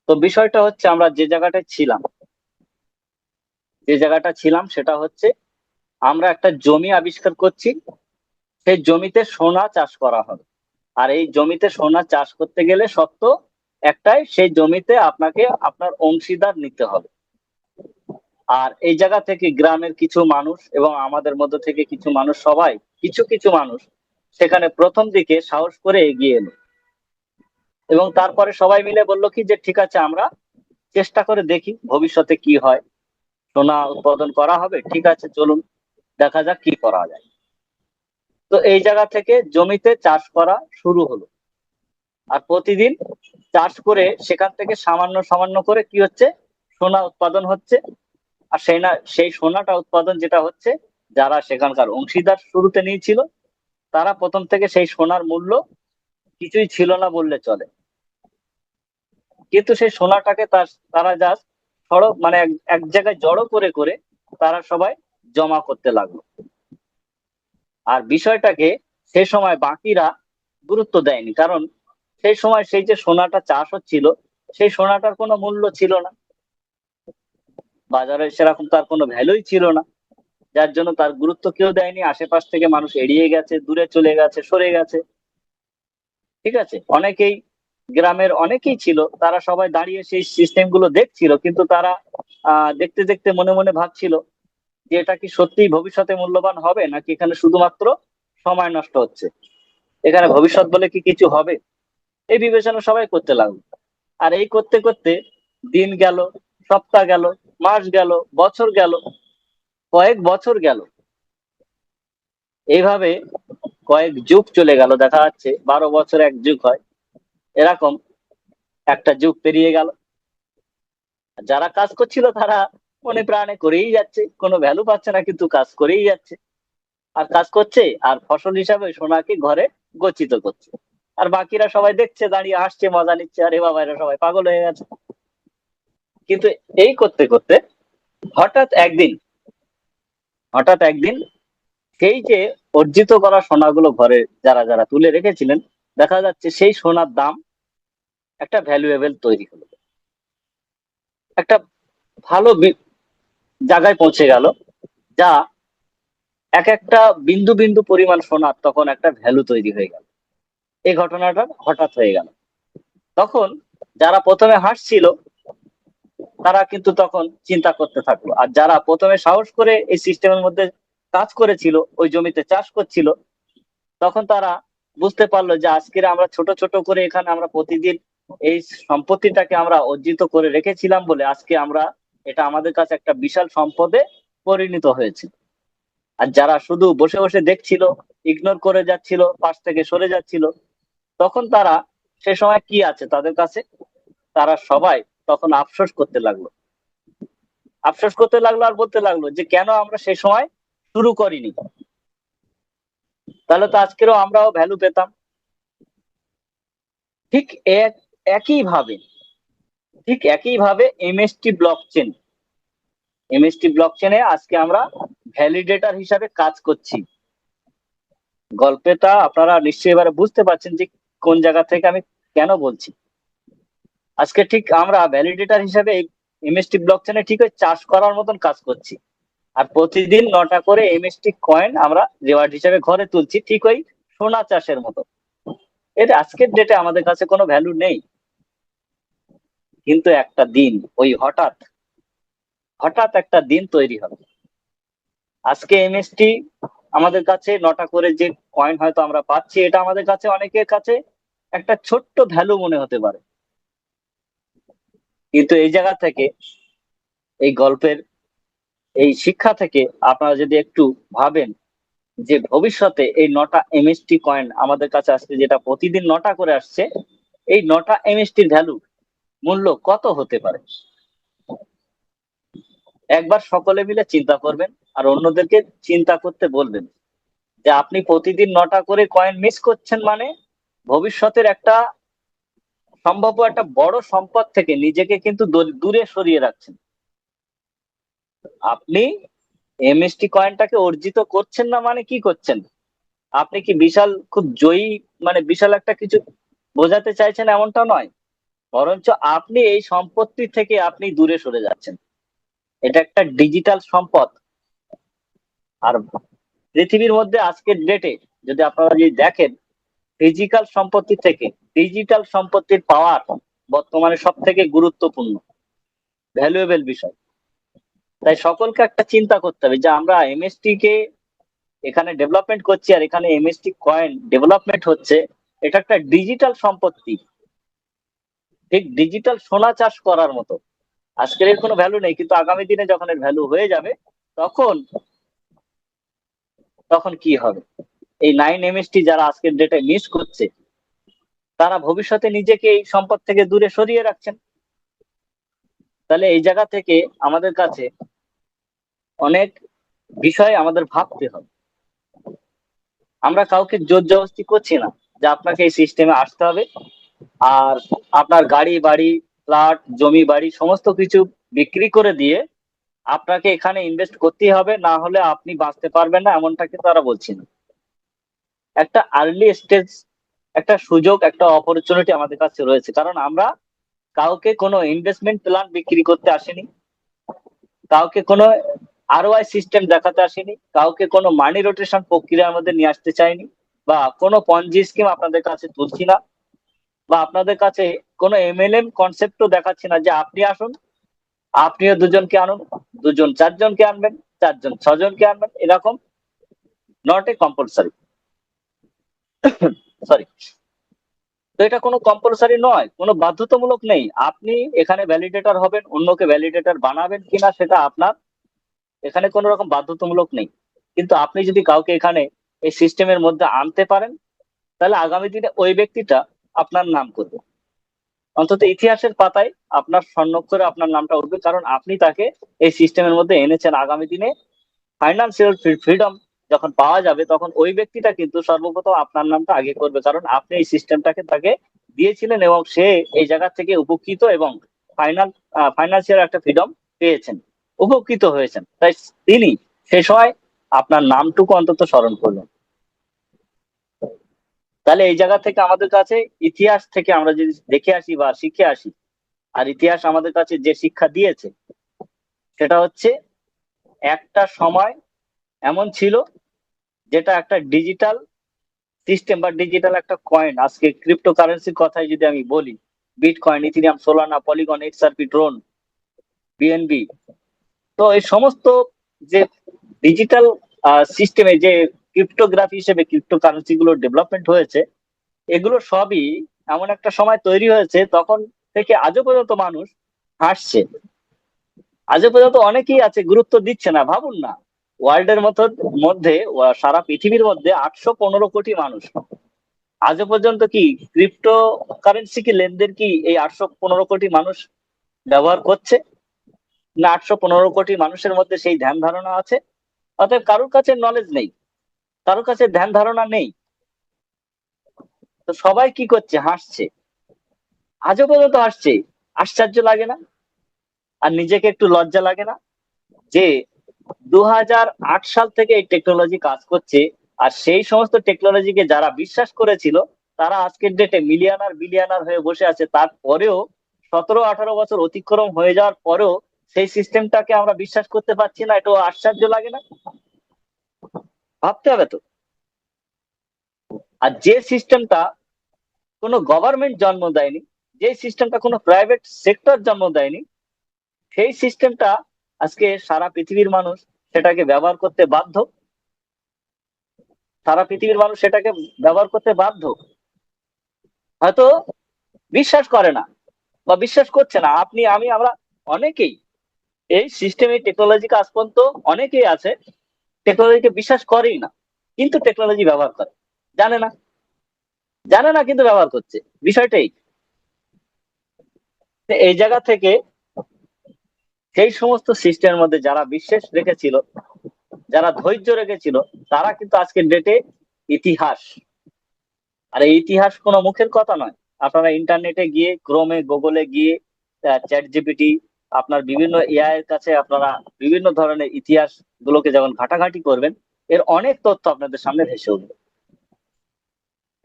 তো বিষয়টা হচ্ছে আমরা যে জায়গাটা ছিলাম সেটা হচ্ছে আমরা একটা জমি আবিষ্কার করছি। সেই জমিতে সোনা চাষ করা হবে। আর এই জমিতে সোনা চাষ করতে গেলে শর্ত একটাই, সেই জমিতে আপনাকে আপনার অংশীদার নিতে হবে। আর এই জায়গা থেকে গ্রামের কিছু মানুষ এবং আমাদের মধ্যে থেকে কিছু মানুষ, সবাই কিছু কিছু মানুষ সেখানে প্রথম দিকে সাহস করে এগিয়ে এলো, এবং তারপরে সবাই মিলে বলল কি যে ঠিক আছে, আমরা চেষ্টা করে দেখি ভবিষ্যতে কি হয়। সোনা উৎপাদন করা হবে, ঠিক আছে, চলুন দেখা যাক কি করা যায়। তো এই জায়গা থেকে জমিতে চাষ করা শুরু হলো। আর প্রতিদিন চাষ করে সেখান থেকে সামান্য সামান্য করে কি হচ্ছে, সোনা উৎপাদন হচ্ছে। আর সেই সোনাটা উৎপাদন যেটা হচ্ছে, যারা সেখানকার অংশীদার শুরুতে নিয়েছিল, তারা প্রথম থেকে সেই সোনার মূল্য কিছুই ছিল না বললে চলে। কিন্তু সেই সোনাটাকে তারা জাস্ট সড়ক মানে এক এক জায়গায় জড়ো করে করে তারা সবাই জমা করতে লাগলো। আর বিষয়টাকে সে সময় বাকিরা গুরুত্ব দেয়নি, কারণ সেই সময় সেই যে সোনাটা চাষ হচ্ছিল, সেই সোনাটার কোনো মূল্য ছিল না, বাজারে সেরকম তার কোনো ভ্যালুই ছিল না। যার জন্য তার গুরুত্ব কেউ দেয়নি, আশেপাশ থেকে মানুষ এড়িয়ে গেছে, দূরে চলে গেছে, সরে গেছে। ঠিক আছে, অনেকেই গ্রামের অনেকেই ছিল, তারা সবাই দাঁড়িয়ে সেই সিস্টেম গুলো দেখছিল, কিন্তু তারা দেখতে দেখতে মনে মনে ভাবছিল যে এটা কি সত্যিই ভবিষ্যতে মূল্যবান হবে, নাকি এখানে শুধুমাত্র সময় নষ্ট হচ্ছে, এখানে ভবিষ্যৎ বলে কি কিছু হবে। এই বিবেচনা সবাই করতে লাগলো। আর এই করতে করতে দিন গেল, সপ্তাহ গেল, মাস গেল, বছর গেল, কয়েক বছর গেল। এইভাবে কয়েক যুগ চলে গেল, দেখা যাচ্ছে 12 বছর এক যুগ হয়, এরকম একটা যুগ পেরিয়ে গেল। যারা কাজ করছিল তারা মনে প্রাণে করেই যাচ্ছে, কোনো ভ্যালু পাচ্ছে না, কিন্তু কাজ করেই যাচ্ছে। আর কাজ করছে, আর ফসল হিসাবে সোনাকে ঘরে গচ্ছিত করছে। আর বাকিরা সবাই দেখছে, দাঁড়িয়ে হাসছে, মজা নিচ্ছে, আরে বাবা এরা সবাই পাগল হয়ে গেছে। কিন্তু এই করতে করতে হঠাৎ একদিন হঠাৎ একদিন সেই যে অর্জিত করা সোনাগুলো ঘরে যারা যারা তুলে রেখেছিলেন, দেখা যাচ্ছে সেই সোনার দাম একটা ভ্যালুয়েবল তৈরি হলো, একটা ভালো জায়গায় পৌঁছে গেল, যা এক একটা বিন্দু বিন্দু পরিমাণ সোনার তখন একটা ভ্যালু তৈরি হয়ে গেল। এই ঘটনাটা হঠাৎ হয়ে গেল। তখন যারা প্রথমে হাসছিল, তারা কিন্তু তখন চিন্তা করতে থাকলো। আর যারা প্রথমে সাহস করে এই সিস্টেমের মধ্যে কাজ করেছিল, ওই জমিতে চাষ করছিল, তখন তারা বুঝতে পারলো যে আজকের আমরা ছোট ছোট করে এখানে আমরা প্রতিদিন এই সম্পত্তিটাকে আমরা অর্জিত করে রেখেছিলাম বলে আজকে আমরা এটা আমাদের কাছে একটা বিশাল সম্পদে পরিণত হয়েছে। আর যারা শুধু বসে বসে দেখছিল, ইগনোর করে যাচ্ছিল, পাশ থেকে সরে যাচ্ছিল, তখন তারা সে সময় কি আছে তাদের কাছে, তারা সবাই তখন আফসোস করতে লাগলো আর বলতে লাগলো যে কেন আমরা সে সময় শুরু করিনি, তাহলে তো আজকেরও আমরাও ভ্যালু পেতাম। ঠিক এক একই ভাবে ঠিক একইভাবে এমএসটি ব্লকচেনে আজকে আমরা ভ্যালিডেটর হিসাবে কাজ করছি। গল্পটা আপনারা নিশ্চয়ই এবারে বুঝতে পারছেন যে কোন জায়গা থেকে আমি কেন বলছি। আজকে ঠিক আমরা ভ্যালিডেটর হিসাবে এমএসটি ব্লকচেনে ঠিক ওই চাষ করার মতন কাজ করছি। আর প্রতিদিন 9টা করে এমএসটি কয়েন আমরা রিওয়ার্ড হিসাবে ঘরে তুলছি, ঠিক ওই সোনা চাষের মতো। এর আজকের ডেটে আমাদের কাছে কোনো ভ্যালু নেই, কিন্তু একটা দিন, ওই হঠাৎ হঠাৎ একটা দিন তৈরি হবে। আজকে এমএসটি আমাদের কাছে 9টা করে যে কয়েন হয়তো আমরা পাচ্ছি, এটা আমাদের কাছে অনেকের কাছে একটা ছোট্ট ভ্যালু মনে হতে পারে। কিন্তু এই জায়গা থেকে, এই গল্পের এই শিক্ষা থেকে আপনারা যদি একটু ভাবেন যে ভবিষ্যতে এই 9টা এমএসটি কয়েন আমাদের কাছে আসছে, যেটা প্রতিদিন 9টা করে আসছে, এই 9টা এমএসটির ভ্যালু মূল্য কত হতে পারে, একবার সকলে মিলে চিন্তা করবেন আর অন্যদেরকে চিন্তা করতে বলবেন যে আপনি প্রতিদিন 9টা করে কয়েন মিস করছেন, মানে ভবিষ্যতের একটা সম্ভাব্য একটা বড় সম্পদ থেকে নিজেকে কিন্তু দূরে সরিয়ে রাখছেন। আপনি এমএসটি কয়েনটাকে অর্জিত করছেন না মানে কি করছেন, আপনি কি বিশাল খুব জয়ী, মানে বিশাল একটা কিছু বোঝাতে চাইছেন এমনটা নয়। বরঞ্চ আপনি এই সম্পত্তি থেকে আপনি দূরে সরে যাচ্ছেন। এটা একটা ডিজিটাল সম্পদ। আর পৃথিবীর মধ্যে আজকের ডেটে যদি আপনারা যদি দেখেন, ফিজিক্যাল সম্পত্তি থেকে ডিজিটাল সম্পত্তির পাওয়ার বর্তমানে সব থেকে গুরুত্বপূর্ণ, ভ্যালুয়েবল বিষয়। তাই সকলকে একটা চিন্তা করতে হবে যে আমরা এমএসটি কে এখানে ডেভেলপমেন্ট করছি, আর এখানে এমএসটি কয়েন ডেভেলপমেন্ট হচ্ছে। এটা একটা ডিজিটাল সম্পত্তি, ঠিক ডিজিটাল সোনা চাষ করার মতো। আজকের এর কোনো ভ্যালু নেই, কিন্তু আগামী দিনে যখন এর ভ্যালু হয়ে যাবে, তখন তখন কি হবে? এই 9 এমএসটি যারা আজকের ডেটে মিস করছে, তারা ভবিষ্যতে নিজেকে এই সম্পদ থেকে দূরে সরিয়ে রাখছেন। তাহলে এই জায়গা থেকে আমাদের কাছে অনেক বিষয় আমাদের ভাবতে হবে। আমরা কাউকে জোর জবরদস্তি করছি না যে আপনাকে এই সিস্টেমে আসতে হবে, আর আপনার গাড়ি বাড়ি ফ্ল্যাট জমি বাড়ি সমস্ত কিছু বিক্রি করে দিয়ে আপনাকে এখানে ইনভেস্ট করতেই হবে, না হলে আপনি বাঁচতে পারবেন না, এমনটা কিন্তু তারা বলছি না। একটা আর্লি স্টেজ, একটা সুযোগ, একটা অপরচুনিটি আমাদের কাছে রয়েছে, কারণ আমরা কাউকে কোনো ইনভেস্টমেন্ট প্ল্যান বিক্রি করতে আসেনি, কাউকে কোনো আরওআই সিস্টেম দেখাতে আসেনি, কাউকে কোনো মানি রোটেশন প্রক্রিয়ার মধ্যে নিয়ে আসতে চাইনি, বা কোনো পঞ্জি স্কিম আপনাদের কাছে তুলছি না, বা আপনাদের কাছে কোনো এমএলএম কনসেপ্টও দেখাচ্ছি না যে আপনি আসুন, আপনিও দুজনকে আনুন, দুজন চারজনকে আনবেন, চারজন ছজনকে আনবেন, এরকম নট এ কম্পালসারি। সরি। তো এটা কোনো কম্পালসারি নয়, কোনো বাধ্যতামূলক নেই। আপনি এখানে ভ্যালিডেটর হবেন, অন্যকে ভ্যালিডেটর বানাবেন কিনা সেটা আপনার, এখানে কোনো রকম বাধ্যতামূলক নেই। কিন্তু আপনি যদি কাউকে এখানে এই সিস্টেমের মধ্যে আনতে পারেন, তাহলে আগামী দিনে ওই ব্যক্তিটা আপনার নাম করবে, অন্তত ইতিহাসের পাতায় আপনার স্বর্ণাক্ষরে আপনার নামটা উঠবে, কারণ আপনি তাকে এই সিস্টেমের মধ্যে এনেছেন। আগামী দিনে ফাইন্যান্সিয়াল ফ্রিডম যখন পাওয়া যাবে, তখন ওই ব্যক্তিটা কিন্তু সর্বপ্রথম আপনার নামটা আগে করবে, কারণ আপনি এই সিস্টেমটাকে তাকে দিয়েছিলেন এবং সে এই জায়গা থেকে উপকৃত এবং ফাইন্যান্সিয়াল একটা ফ্রিডম পেয়েছেন, উপকৃত হয়েছেন। তাই তিনি সে সময় আপনার নামটুকু অন্তত স্মরণ করলেন। তাহলে এই জায়গা থেকে আমাদের কাছে ইতিহাস থেকে আমরা যদি দেখে আসি বা শিখে আসি, আর ইতিহাস আমাদের কাছে যে শিক্ষা দিয়েছে সেটা হচ্ছে, একটা সময় এমন ছিল যেটা একটা ডিজিটাল সিস্টেম বা ডিজিটাল একটা কয়েন, আজকে ক্রিপ্টোকারেন্সির কথাই যদি আমি বলি, bitcoin, ethereum, Solana, polygon, XRP, Tron, BNB, তো এই সমস্ত যে ডিজিটাল সিস্টেমে যে ক্রিপ্টোগ্রাফি হিসেবে ক্রিপ্টোকারেন্সি গুলো ডেভেলপমেন্ট হয়েছে, এগুলো সবই এমন একটা সময় তৈরি হয়েছে, তখন থেকে আজও পর্যন্ত মানুষ হাসছে। আজও পর্যন্ত অনেকেই আছে গুরুত্ব দিচ্ছে না। ভাবুন না, ওয়ার্ল্ড এর মধ্যে সারা পৃথিবীর মধ্যে 815 কোটি মানুষ, আজও পর্যন্ত কি ক্রিপ্টো কারেন্সি কি লেনদেন কি এই 815 কোটি মানুষ ব্যবহার করছে? না, 815 কোটি মানুষের মধ্যে সেই ধ্যান ধারণা আছে? অতএব কারোর কাছে নলেজ নেই, কারোর কাছে ধ্যান ধারণা নেই, তো সবাই কি করছে? হাসছে। আজও পর্যন্ত হাসছে। আশ্চর্য লাগে না? আর নিজেকে একটু লজ্জা লাগে না যে 2008 সাল থেকে এই টেকনোলজি কাজ করছে, আর সেই সমস্ত টেকনোলজিকে যারা বিশ্বাস করেছিল, তারা আজকের ডেটে মিলিয়নার বিলিয়নার হয়ে বসে আছে। তারপরেও 17-18 বছর অতিক্রম হয়ে যাওয়ার পরেও সেই সিস্টেমটাকে আমরা বিশ্বাস করতে পারছি না। এটা আশ্চর্য লাগে না? ভাবতে হবে তো। আর যে সিস্টেমটা কোনো গভর্নমেন্ট জন্ম দেয়নি, যে সিস্টেমটা কোনো প্রাইভেট সেক্টর জন্ম দেয়নি, সেই সিস্টেমটা আজকে সারা পৃথিবীর মানুষ সেটাকে ব্যবহার করতে বাধ্য। সারা পৃথিবীর মানুষ সেটাকে ব্যবহার করতে বাধ্য। হয়তো বিশ্বাস করে না বা বিশ্বাস করছে না, আপনি আমি আমরা অনেকেই এই সিস্টেমে টেকনোলজিকে আজ পর্যন্ত অনেকেই আছে টেকনোলজিকে বিশ্বাস করেই না, কিন্তু টেকনোলজি ব্যবহার করে। জানে না, জানে না কিন্তু ব্যবহার করছে। বিষয়টাই এই জায়গা থেকে সেই সমস্ত সিস্টেমের মধ্যে যারা বিশ্বাস রেখেছিল, যারা ধৈর্য রেখেছিল, তারা কিন্তু আজকের ডেটে ইতিহাস। আর এই ইতিহাস কোনো মুখের কথা নয়। আপনারা ইন্টারনেটে গিয়ে, ক্রোমে গুগলে গিয়ে, চ্যাট জিপিটি, আপনার বিভিন্ন এআই এর কাছে আপনারা বিভিন্ন ধরনের ইতিহাস গুলোকে যখন ঘাটাঘাটি করবেন, এর অনেক তথ্য আপনাদের সামনে ভেসে উঠবে।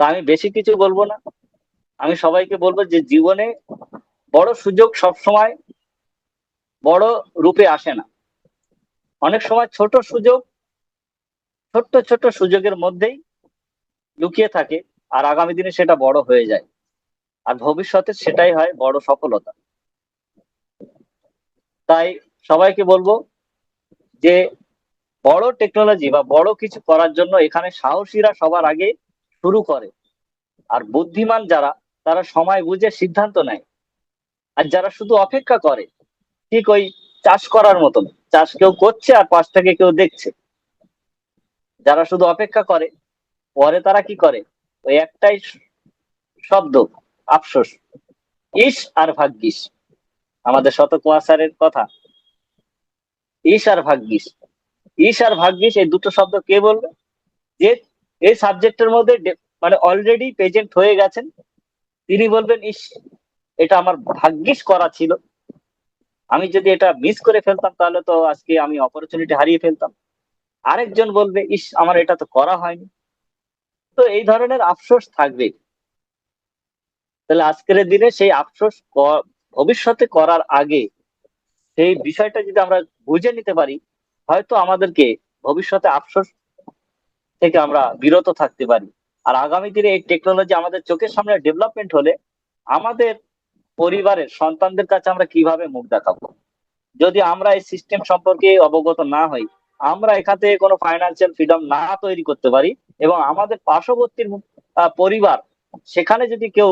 তা আমি বেশি কিছু বলবো না, আমি সবাইকে বলবো যে জীবনে বড় সুযোগ সবসময় বড় রূপে আসে না। অনেক সময় ছোট সুযোগ, ছোট্ট ছোট্ট সুযোগের মধ্যেই লুকিয়ে থাকে, আর আগামী দিনে সেটা বড় হয়ে যায়, আর ভবিষ্যতে সেটাই হয় বড় সফলতা। তাই সবাইকে বলবো যে বড় টেকনোলজি বা বড় কিছু করার জন্য এখানে সাহসীরা সবার আগে শুরু করে, আর বুদ্ধিমান যারা, তারা সময় বুঝে সিদ্ধান্ত নেয়। আর যারা শুধু অপেক্ষা করে, ঠিক ওই চাষ করার মতন, চাষ কেউ করছে আর পাশ থেকে কেউ দেখছে, যারা শুধু অপেক্ষা করে, পরে তারা কি করে, ওই একটাই শব্দ, আফসোস, ইস আর ভাগ্যিস। আমাদের শতকুমার স্যারের কথা, ইস আর ভাগ্যিস। ইস আর ভাগ্যিস এই দুটো শব্দ কে বলবে? যে এই সাবজেক্টের মধ্যে মানে অলরেডি প্রেজেন্ট হয়ে গেছেন, তিনি বলবেন ইস, এটা আমার ভাগ্যিস করা ছিল, আমি যদি এটা মিস করে ফেলতাম তাহলে তো আজকে আমি অপরচুনিটি হারিয়ে ফেলতাম। আরেকজন বলবে ইস, আমার এটা তো করা হয়নি। তো এই ধরনের আফসোস থাকবে। তাহলে আজকের দিনে সেই আফসোস ভবিষ্যতে করার আগে সেই বিষয়টা যদি আমরা বুঝে নিতে পারি, হয়তো আমাদেরকে ভবিষ্যতে আফসোস থেকে আমরা বিরত থাকতে পারি। আর আগামী দিনে এই টেকনোলজি আমাদের চোখের সামনে ডেভেলপমেন্ট হলে আমাদের পরিবারের সন্তানদের কাছে আমরা কিভাবে মুখ দেখাবো? যদি আমরা এই সিস্টেম সম্পর্কে অবগত না হই, আমরা এখান থেকে কোনো ফাইন্যান্সিয়াল ফ্রিডম না তৈরি করতে পারি, এবং আমাদের পার্শ্ববর্তী পরিবার, সেখানে যদি কেউ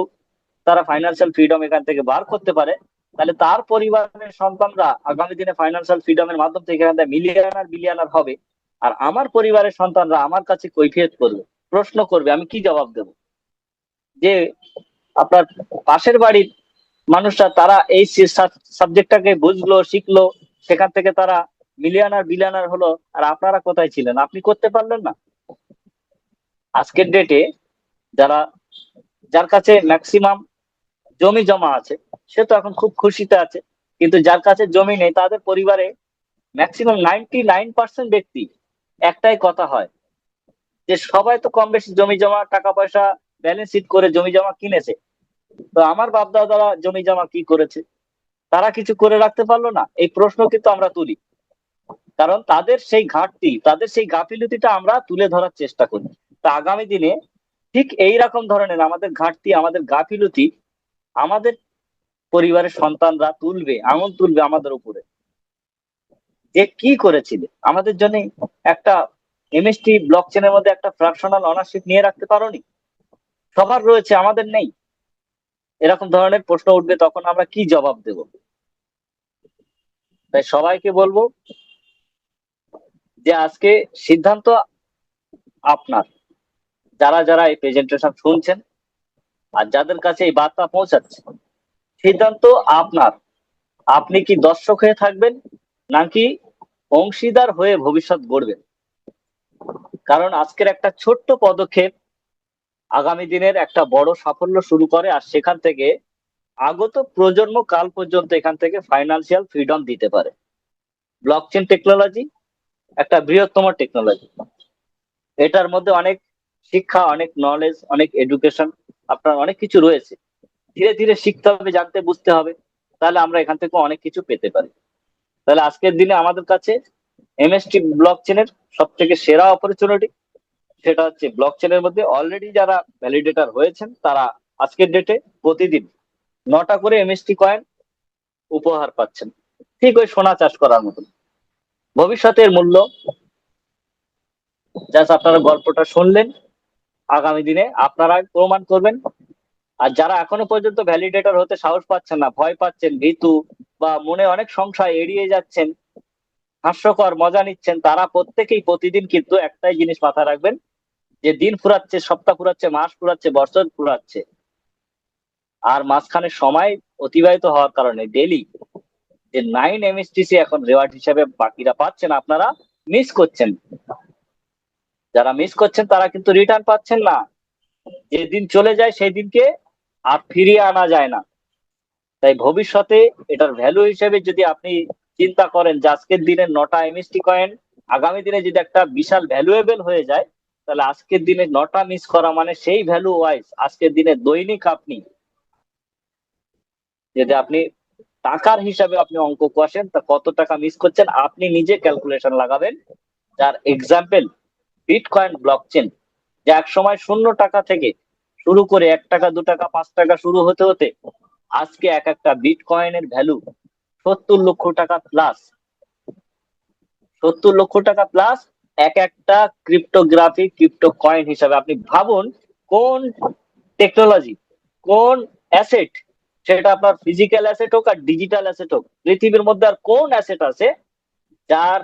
তারা ফাইন্যান্সিয়াল ফ্রিডম এখান থেকে বার করতে পারে, তাহলে তার পরিবারের সন্তানরা আগামী দিনে ফাইন্যান্সিয়াল ফ্রিডমের মাধ্যম থেকে এখান থেকে মিলিয়নার বিলিয়নার হবে। আর আমার পরিবারের সন্তানরা আমার কাছে কৈফিয়ত করবে, প্রশ্ন করবে, আমি কি জবাব দেব? যে আপনার পাশের বাড়ির মানুষরা, তারা এই সাবজেক্টটাকে বুঝলো, শিখলো, সেখান থেকে তারা মিলিয়নার বিলিয়নার হলো, আর আপনারা কোথায় ছিলেন? আপনি করতে পারলেন না। আজকের ডেটে যারা, যার কাছে ম্যাক্সিমাম জমি জমা আছে, সে তো এখন খুব খুশিতে আছে। কিন্তু যার কাছে জমি নেই, তাদের পরিবারে ম্যাক্সিমাম 99% ব্যক্তি, একটাই কথা হয় যে সবাই তো কম বেশি জমি জমা, টাকা পয়সা ব্যালেন্স শিট করে জমি জমা কিনেছে, তো আমার বাপ দাদারা জমি জমা কি করেছে? তারা কিছু করে রাখতে পারলো না? এই প্রশ্ন কিন্তু আমরা তুলি, কারণ তাদের সেই ঘাটতি, তাদের সেই গাফিলতিটা আমরা তুলে ধরার চেষ্টা করি। তা আগামী দিনে ঠিক এই রকম ধরনের আমাদের ঘাটতি, আমাদের গাফিলতি আমাদের পরিবারের সন্তানরা তুলবে, আঙুল তুলবে আমাদের উপরে, যে কি করেছিলে, আমাদের জন্য একটা এমএসটি ব্লক চেনের মধ্যে একটা ফ্র্যাকশনাল অনারশিপ নিয়ে রাখতে পারোনি, সবার রয়েছে আমাদের নেই। এরকম ধরনের প্রশ্ন উঠবে, তখন আমরা কি জবাব দেব? তাই সবাইকে বলবো যে আজকে সিদ্ধান্ত আপনার, যারা যারা এই প্রেজেন্টেশন শুনছেন আর যাদের কাছে এই বার্তা পৌঁছাচ্ছে, সিদ্ধান্ত আপনার। আপনি কি দর্শক হয়ে থাকবেন, নাকি অংশীদার হয়ে ভবিষ্যৎ গড়বেন? কারণ আজকের একটা ছোট্ট পদক্ষেপ আগামী দিনের একটা বড় সাফল্য শুরু করে, আর সেখান থেকে আগত প্রজন্ম কাল পর্যন্ত এখান থেকে ফাইন্যান্সিয়াল ফ্রিডম দিতে পারে। ব্লকচেন টেকনোলজি একটা বৃহত্তম টেকনোলজি, এটার মধ্যে অনেক শিক্ষা, অনেক নলেজ, অনেক এডুকেশন, আপনার অনেক কিছু রয়েছে। ধীরে ধীরে শিখতে হবে, জানতে, বুঝতে হবে, তাহলে আমরা এখান থেকে অনেক কিছু পেতে পারি। তাহলে আজকের দিনে আমাদের কাছে এমএসটি ব্লক চেনের সব থেকে সেরা অপরচুনিটি, সেটা হচ্ছে ব্লক চেনের মধ্যে অলরেডি যারা ভ্যালিডেটর হয়েছেন, তারা আজকের ডেটে প্রতিদিন 9টা করে এমএসটি কয়েন উপহার পাচ্ছেন, ঠিক ওই সোনা চাষ করার মতন। ভবিষ্যতের মূল্য, জাস্ট আপনারা গল্পটা শুনলেন, আগামী দিনে আপনারা প্রমাণ করবেন। আর যারা এখনো পর্যন্ত ভ্যালিডেটর হতে সাহস পাচ্ছেন না, ভয় পাচ্ছেন, ভীতু, বা মনে অনেক সংশয়, এড়িয়ে যাচ্ছেন, হাস্যকর মজা নিচ্ছেন, তারা প্রত্যেকেই প্রতিদিন কিন্তু একটাই জিনিস মাথায় রাখবেন, যে দিন ফুরাচ্ছে, সপ্তাহ ফুরাচ্ছে, মাস ফুরাচ্ছে, বছর ফুরাচ্ছে, আর মাঝখানে সময় অতিবাহিত হওয়ার কারণে ডেলি যে 9 MSTC এখন রেওয়ার্ড হিসেবে বাকিরা পাচ্ছেন, আপনারা মিস করছেন। যারা মিস করছেন তারা কিন্তু রিটার্ন পাচ্ছেন না। যেদিন চলে যায় সেই দিনকে আর ফিরিয়ে আনা যায় না। তাই ভবিষ্যতে এটার ভ্যালু হিসেবে যদি আপনি চিন্তা করেন যে আজকের দিনে 9টা এমএসটি কয়েন আগামী দিনে যদি একটা বিশাল ভ্যালুয়েবল হয়ে যায়, তাহলে আজকের দিনে 9টা মিস করা মানে সেই ভ্যালু ওয়াইজ আজকের দিনে দৈনিক আপনি যদি আপনি টাকার হিসাবে আপনি অঙ্ক কষেন তা কত টাকা মিস করছেন আপনি নিজে ক্যালকুলেশন লাগাবেন। যার এক্সাম্পল বিটকয়েন ব্লকচেন, যে এক সময় 0 টাকা থেকে শুরু করে 1 টাকা 2 টাকা 5 টাকা শুরু হতে হতে আজকে এক একটা বিটকয়েনের ভ্যালু 70 লক্ষ টাকা প্লাস। 70 লক্ষ টাকা প্লাস এক একটা ক্রিপ্টোগ্রাফি ক্রিপ্টো কয়েন হিসাবে। আপনি ভাবুন কোন টেকনোলজি, কোন অ্যাসেট, সেটা আপনার ফিজিক্যাল অ্যাসেট হোক আর ডিজিটাল অ্যাসেট হোক, পৃথিবীর মধ্যে আর কোন অ্যাসেট আছে যার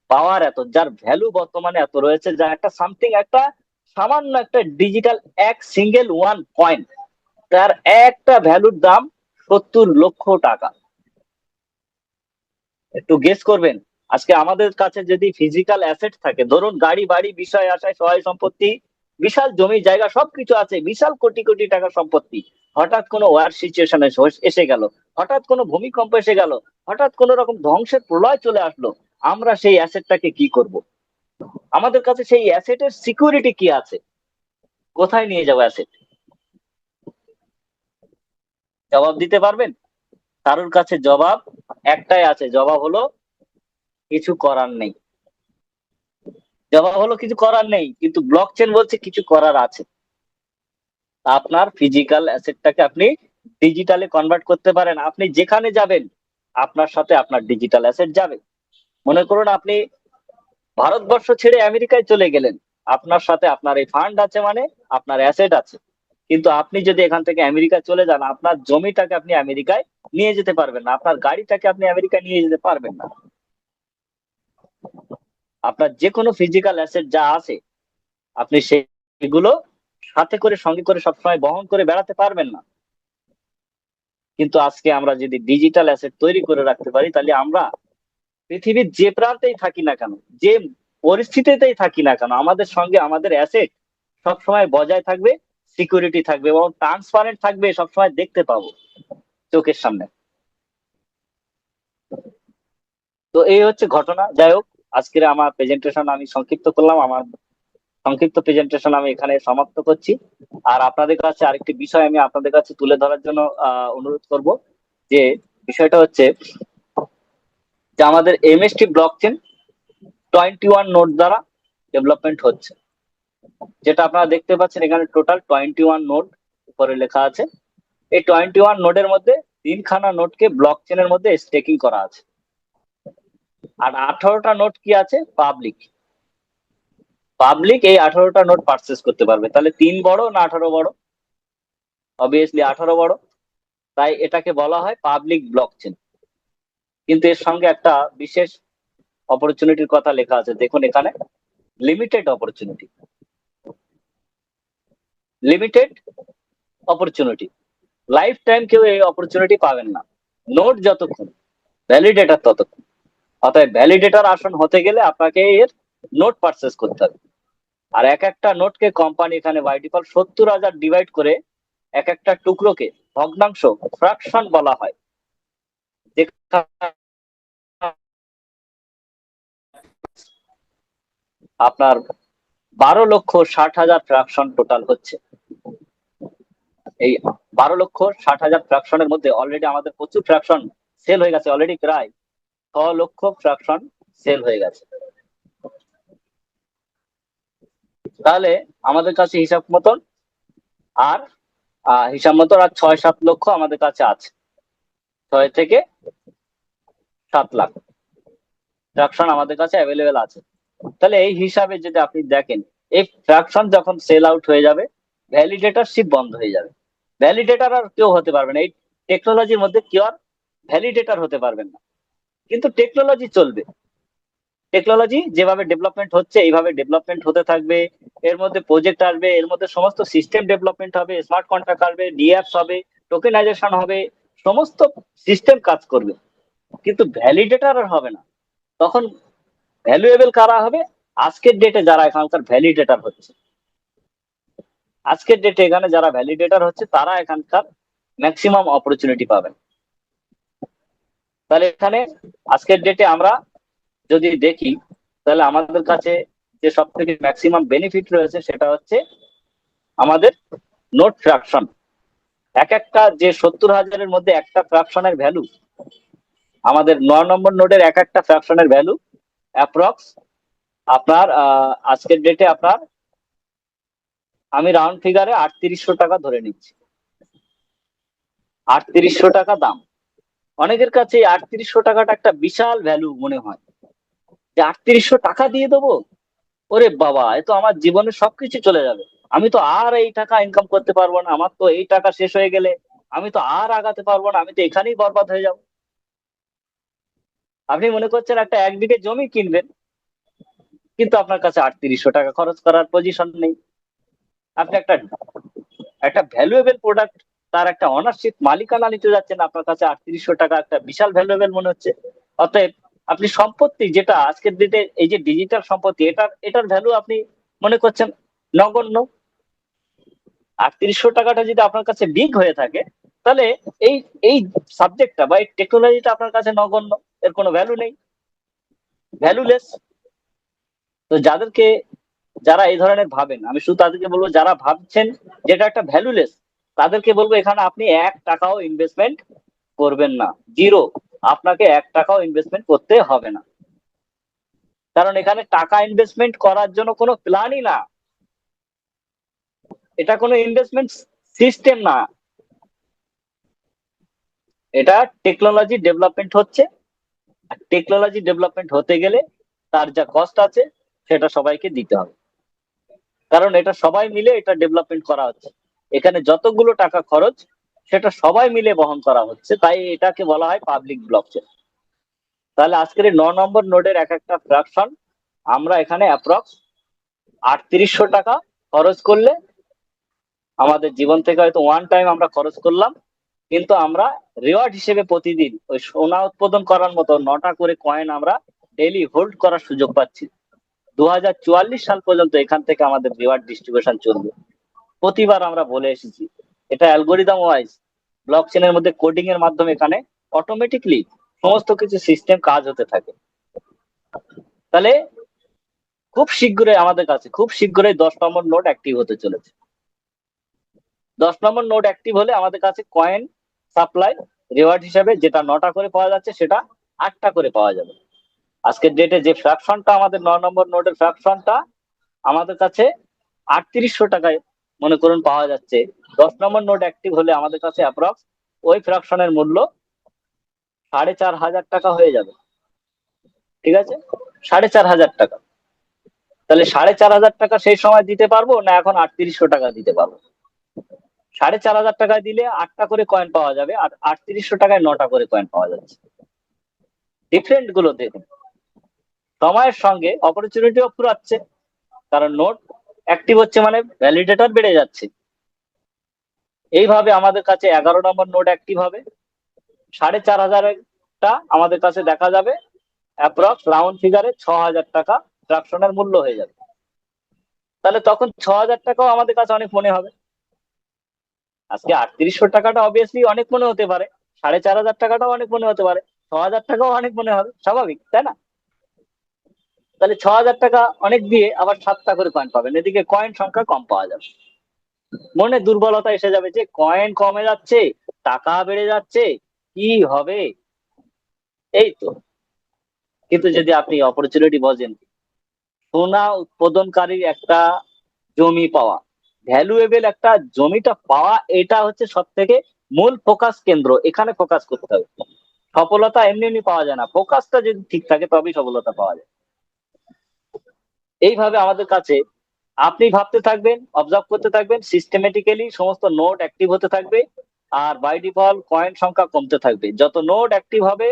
পাওয়ার এত, যার ভ্যালু বর্তমানে এত রয়েছে, যা একটা সামথিং একটা সামান্য একটা ডিজিটাল এক সিঙ্গেল ওয়ান কয়েন, তার একটা ভ্যালুর দাম 70 লক্ষ টাকা। একটু গেস করবেন, আজকে আমাদের কাছে যদি ফিজিক্যাল অ্যাসেট থাকে, ধরুন গাড়ি বাড়ি বিষয় আশায় সহায় সম্পত্তি, বিশাল জমি জায়গা সবকিছু আছে, বিশাল কোটি কোটি টাকা সম্পত্তি, হঠাৎ কোনো ওয়ার সিচুয়েশন এসে গেল, হঠাৎ কোনো ভূমিকম্প এসে গেল, হঠাৎ কোনো রকম ধ্বংসের প্রলয় চলে আসলো, আমরা সেই অ্যাসেটটাকে কি করব? আমাদের কাছে সেই অ্যাসেটের সিকিউরিটি কি আছে? কোথায় নিয়ে যাবো অ্যাসেট? জবাব দিতে পারবেন? কারোর কাছে জবাব একটাই আছে, জবাব হলো কিছু করার নেই। জবাব হলো কিছু করার নেই, কিন্তু ব্লকচেন বলছে কিছু করার আছে। আপনার ফিজিক্যাল অ্যাসেটটাকে আপনি ডিজিটালে কনভার্ট করতে পারেন। আপনি যেখানে যাবেন আপনার সাথে আপনার ডিজিটাল অ্যাসেট যাবে। মনে করুন আপনি ভারতবর্ষ ছেড়ে আমেরিকায় চলে গেলেন, আপনার সাথে আপনার এই ফান্ড আছে, মানে আপনার অ্যাসেট আছে। কিন্তু আপনি যদি এখান থেকে আমেরিকা চলে যান, আপনার জমিটাকে আপনি আমেরিকায় নিয়ে যেতে পারবেন না, আপনার গাড়িটাকে আপনি আমেরিকায় নিয়ে যেতে পারবেন না। আপনার যে কোনো ফিজিক্যাল অ্যাসেট যা আছে আপনি সেগুলো সাথে করে সঙ্গে করে সবসময় বহন করে বেড়াতে পারবেন না। কিন্তু আজকে আমরা যদি ডিজিটাল অ্যাসেট তৈরি করে রাখতে পারি, তাহলে আমরা পৃথিবীর যে প্রান্তেই থাকি না কেন, যে পরিস্থিতিতেই থাকি না কেন, আমাদের সঙ্গে আমাদের অ্যাসেট সবসময় বজায় থাকবে, সিকিউরিটি থাকবে এবং ট্রান্সপারেন্ট থাকবে, সবসময় দেখতে পাবো চোখের সামনে। তো এই হচ্ছে ঘটনা। যাই হোক, আজকের আমার প্রেজেন্টেশন আমি সংক্ষিপ্ত করলাম, আমার সংক্ষিপ্ত প্রেজেন্টেশন আমি এখানে সমাপ্ত করছি। আর আপনাদের কাছে আরেকটি বিষয় আমি আপনাদের কাছে তুলে ধরার জন্য অনুরোধ করব, যে বিষয়টা হচ্ছে যে আমাদের এমএসটি ব্লকচেন 21 নোড দ্বারা ডেভেলপমেন্ট হচ্ছে। যেটা আপনারা দেখতে পাচ্ছেন এখানে টোটাল 21 নোড উপরে লেখা আছে। এই 21 নোডের মধ্যে 3খানা নোডকে ব্লকচেনের মধ্যে স্টেকিং করা আছে, আর 18টা নোড কি আছে পাবলিক। পাবলিক এই 18টা নোড পারচেস করতে পারবে। তাহলে 3 বড় না 18 বড়? অবভিয়াসলি 18 বড়। তাই এটাকে বলা হয় পাবলিক ব্লকচেন। কিন্তু এর সঙ্গে একটা বিশেষ অপরচুনিটির কথা লেখা আছে, দেখুন এখানে limited opportunity. Limited opportunity, life time কেউ এই অপরচুনিটি পাবেন না, নোট যতক্ষণ, ভ্যালিডেটার ততক্ষণ। অতএব ভ্যালিডেটার আসন হতে গেলে আপনাকে এর নোট পারচেস করতে হবে। আর এক একটা নোটকে কোম্পানি এখানে বাই ডিফল্ট 70,000 ডিভাইড করে এক একটা টুকরোকে ভগ্নাংশ ফ্র্যাকশন বলা হয়। আপনার 12,60,000 ফ্র্যাকশন টোটাল হচ্ছে। এই 12,60,000 ফ্র্যাকশনের মধ্যে অলরেডি আমাদের প্রচুর ফ্র্যাকশন সেল হয়ে গেছে, অলরেডি প্রায় 6 লক্ষ ফ্র্যাকশন সেল হয়ে গেছে। তাহলে আমাদের কাছে আর হিসাব মতন আর 6-7 লক্ষ আমাদের কাছে আছে, 6 থেকে 7 লাখ ফ্র্যাকশন আমাদের কাছে অ্যাভেলেবেল আছে। তাহলে এই হিসাবে যদি আপনি দেখেন, এই ফ্র্যাকশন যখন সেল আউট হয়ে যাবে, ভ্যালিডেটরশিপ বন্ধ হয়ে যাবে। ভ্যালিডেটর আর কেউ হতে পারবে না, এই টেকনোলজির মধ্যে কেউ আর ভ্যালিডেটর হতে পারবেন না। কিন্তু টেকনোলজি চলবে, টেকনোলজি যেভাবে ডেভেলপমেন্ট হচ্ছে এইভাবে ডেভেলপমেন্ট হতে থাকবে। এর মধ্যে প্রজেক্ট আসবে, এর মধ্যে সমস্ত সিস্টেম ডেভেলপমেন্ট হবে, স্মার্ট কন্ট্রাক্ট আসবে, ডিঅ্যাপস হবে, টোকেনাইজেশন হবে, সমস্ত সিস্টেম কাজ করবে। কিন্তু ভ্যালিডেটর আর হবে না। তখন ভ্যালুয়েবল কারা হবে? আজকের ডেটে যারা এখানকার ভ্যালিডেটর হচ্ছে, আজকের ডেটে এখানে যারা ভ্যালিডেটর হচ্ছে তারা এখানকার ম্যাক্সিমাম অপরচুনিটি পাবেন। তাহলে এখানে আজকের ডেটে আমরা যদি দেখি, তাহলে আমাদের কাছে যে সব থেকে ম্যাক্সিমাম বেনিফিট রয়েছে সেটা হচ্ছে আমাদের নোট ফ্র্যাকশন। এক একটা যে 70,000-এর মধ্যে একটা ফ্র্যাকশনের ভ্যালু, আমাদের 9 নম্বর নোডের এক একটা ফ্র্যাকশনের ভ্যালু অ্যাপ্রক্স আপনার আজকের ডেটে আপনার, আমি রাউন্ড ফিগারে 3800 টাকা ধরে নিচ্ছি। 3800 টাকা দাম। অনেকের কাছে এই 3800 টাকাটা একটা বিশাল ভ্যালু মনে হয়, যে 3800 টাকা দিয়ে দেবো, ওরে বাবা, এ তো আমার জীবনের সবকিছু চলে যাবে, আমি তো আর এই টাকা ইনকাম করতে পারবো না, আমার তো এই টাকা শেষ হয়ে গেলে আমি তো আর আগাতে পারবো না, আমি তো এখানেই বরবাদ হয়ে যাবো। আপনি মনে করছেন একটা 1 বিঘে জমি কিনবেন, কিন্তু আপনার কাছে 3800 টাকা খরচ করার পজিশন নেই। আপনি একটা একটা ভ্যালুয়েবল প্রোডাক্ট, তার একটা অনারশিপ মালিকানা নিতে যাচ্ছেন, আপনার কাছে 3800 টাকা একটা বিশাল ভ্যালুয়েবল মনে হচ্ছে। অতএব আপনি সম্পত্তি, যেটা আজকের ডেটে এই যে ডিজিটাল সম্পত্তি, এটার ভ্যালু আপনি মনে করছেন নগণ্য। 3800 টাকাটা যদি আপনার কাছে বিগ হয়ে থাকে, তাহলে এই এই সাবজেক্টটা বা এই টেকনোলজিটা আপনার কাছে নগণ্য, এর কোনো ভ্যালু নেই, ভ্যালুলেস। তো যারা এই ধরনের ভাবেন, আমি শুধু তাদেরকে বলবো, যারা ভাবছেন যেটা একটা ভ্যালুলেস, তাদেরকে বলবো এখানে আপনি 1 টাকাও ইনভেস্টমেন্ট করবেন না, জিরো। আপনাকে 1 টাকাও ইনভেস্টমেন্ট করতে হবে না, কারণ এখানে টাকা ইনভেস্টমেন্ট করার জন্য কোনো প্ল্যানই না, এটা কোনো ইনভেস্টমেন্ট সিস্টেম না, এটা টেকনোলজি ডেভেলপমেন্ট হচ্ছে। টেকনোলজি ডেভেলপমেন্ট হতে গেলে তার যা কস্ট আছে সেটা সবাইকে দিতে হবে, কারণ এটা সবাই মিলে এটা ডেভেলপমেন্ট করা হচ্ছে। এখানে যতগুলো টাকা খরচ সেটা সবাই মিলে বহন করা হচ্ছে, তাই এটাকে বলা হয় পাবলিক ব্লকচেন। তাহলে আজকের এই 9 নম্বর নোডের এক একটা ফ্র্যাকশন আমরা এখানে অ্যাপ্রক্স 3800 টাকা খরচ করলে, আমাদের জীবন থেকে হয়তো ওয়ান টাইম আমরা খরচ করলাম, কিন্তু আমরা রিওয়ার্ড হিসেবে প্রতিদিন ওই সোনা উৎপাদন করার মতো 9টা করে কয়েন আমরা ডেইলি হোল্ড করার সুযোগ পাচ্ছি। 2044 সাল পর্যন্ত এখান থেকে আমাদের রিওয়ার্ড ডিস্ট্রিবিউশন চলবে। প্রতিবার আমরা বলে এসেছি, এটা অ্যালগোরিদম ওয়াইজ ব্লক চেনের মধ্যে কোডিং এর মাধ্যমে এখানে অটোমেটিকলি সমস্ত কিছু সিস্টেম কাজ হতে থাকে। তাহলে খুব শীঘ্রই 10 নম্বর নোড অ্যাক্টিভ হতে চলেছে। 10 নম্বর নোড অ্যাক্টিভ হলে আমাদের কাছে কয়েন সাপ্লাই রিওয়ার্ড হিসেবে যেটা 9টা করে পাওয়া যাচ্ছে, সেটা 8টা করে পাওয়া যাবে। আজকের ডেটে যে ফ্র্যাকশনটা আমাদের 9 নম্বর নোডের ফ্র্যাকশনটা আমাদের কাছে 3800 টাকায় মনে করুন পাওয়া যাচ্ছে, 10 নম্বর নোড অ্যাক্টিভ হলে আমাদের কাছে অ্যাপ্রক্স ওই ফ্র্যাকশনের মূল্য 4500 টাকা হয়ে যাবে। ঠিক আছে, 4500 টাকা। তাহলে 4500 টাকা সেই সময় দিতে পারবো, না এখন 3800 টাকা দিতে পারবো? 4500 টাকায় দিলে 8টা করে কয়েন পাওয়া যাবে, আর 3800 টাকায় 9টা করে কয়েন পাওয়া যাচ্ছে। ডিফারেন্ট গুলো দেখুন। সময়ের সঙ্গে অপরচুনিটিও ফুরাচ্ছে, কারণ নোট অ্যাক্টিভ হচ্ছে মানে ভ্যালিডেটর বেড়ে যাচ্ছে। এইভাবে আমাদের কাছে 11 নম্বর নোট অ্যাক্টিভ হবে, 4500টা আমাদের কাছে দেখা যাবে অ্যাপ্রক্স রাউন্ড ফিগারে 6000 টাকা ফ্র্যাকশনের মূল্য হয়ে যাবে। তাহলে তখন 6000 টাকাও আমাদের কাছে অনেক মনে হবে। আজকে 3800 টাকাটা অবভিয়াসলি অনেক মনে হতে পারে, 4500 টাকাটাও অনেক মনে হতে পারে, 6000 টাকাও অনেক মনে হবে, স্বাভাবিক তাই না? তাহলে 6000 টাকা অনেক দিয়ে আবার 7টা করে কয়েন পাবেন, এদিকে কয়েন সংখ্যা কম পাওয়া যাবে। মনে দুর্বলতা এসে যাবে যে কয়েন কমে যাচ্ছে, টাকা বেড়ে যাচ্ছে, কি হবে? এই তো। কিন্তু যদি আপনি অপরচুনিটি বোঝেন, সোনা উৎপাদনকারীর একটা জমি পাওয়া, ভ্যালুয়েবল একটা জমিটা পাওয়া, এটা হচ্ছে সব থেকে মূল ফোকাস কেন্দ্র, এখানে ফোকাস করতে হবে। সফলতা এমনি এমনি পাওয়া যায় না, ফোকাসটা যদি ঠিক থাকে তবেই সফলতা পাওয়া যায়। এইভাবে আমাদের কাছে আপনি ভাবতে থাকবেন, অবজার্ভ করতে থাকবেন, সিস্টেমেটিক্যালি সমস্ত নোড অ্যাক্টিভ হতে থাকবে, আর বাই ডিফল্ট কয়েন সংখ্যা কমতে থাকবে। যত নোড অ্যাক্টিভ হবে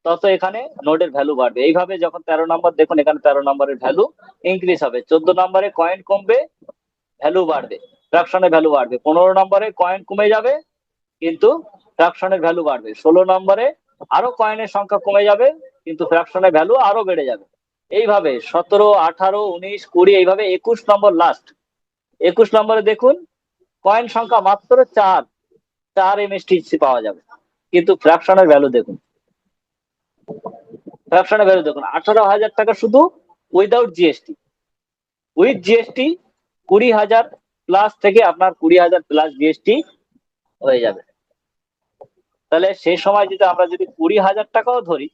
তত এখানে নোডের ভ্যালু বাড়বে। এইভাবে যখন 13 নম্বর, দেখুন এখানে 13 নম্বরের ভ্যালু ইনক্রিজ হবে, 14 নম্বরে কয়েন কমবে, ভ্যালু বাড়বে, ফ্র্যাকশনের ভ্যালু বাড়বে, 15 নম্বরে কয়েন কমে যাবে কিন্তু ফ্র্যাকশনের ভ্যালু বাড়বে, 16 নম্বরে আরো কয়েনের সংখ্যা কমে যাবে কিন্তু ফ্র্যাকশনের ভ্যালু আরো বেড়ে যাবে। এইভাবে 17, 18, 19, 20, এইভাবে 21 নম্বর লাস্ট। 21 নম্বরে দেখুন কয়েন সংখ্যা মাত্র 4 এমএসটিসি পাওয়া যাবে, কিন্তু ফ্র্যাকশনের ভ্যালু দেখুন 18,000 টাকা শুধু without GST. With GST 20,000 plus থেকে আপনার 20,000 প্লাস জিএসটি হয়ে যাবে। তাহলে সেই সময় যদি আমরা যদি 20,000 টাকাও ধরি,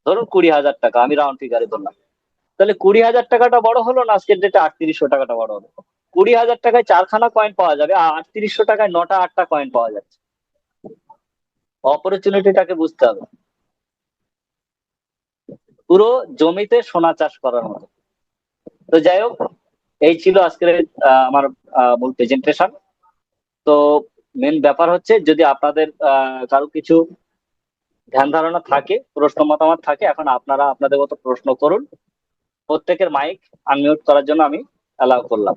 ধরুন 20,000 টাকা, আমি রাউন্ড ফিগারে ধরলাম, তাহলে 20,000 টাকাটা বড় হলো না আজকের ডেটে 3800 টাকাটা বড় হলো? 20,000 টাকায় 4খানা কয়েন পাওয়া যাবে, আর 3800 টাকায় 9টা 8টা কয়েন পাওয়া যাচ্ছে। অপরচুনিটিটাকে বুঝতে হবে। পুরো জমিতে সোনা চাষ করার মতো। তো যাই হোক, এই ছিল আজকের আমার মূল প্রেজেন্টেশন। তো মেন ব্যাপার হচ্ছে, যদি আপনাদের কারো কিছু ধ্যান ধারণা থাকে, প্রশ্ন মতামত থাকে, এখন আপনারা আপনাদের মতো প্রশ্ন করুন। প্রত্যেকের মাইক আনমিউট করার জন্য আমি অ্যালাউ করলাম।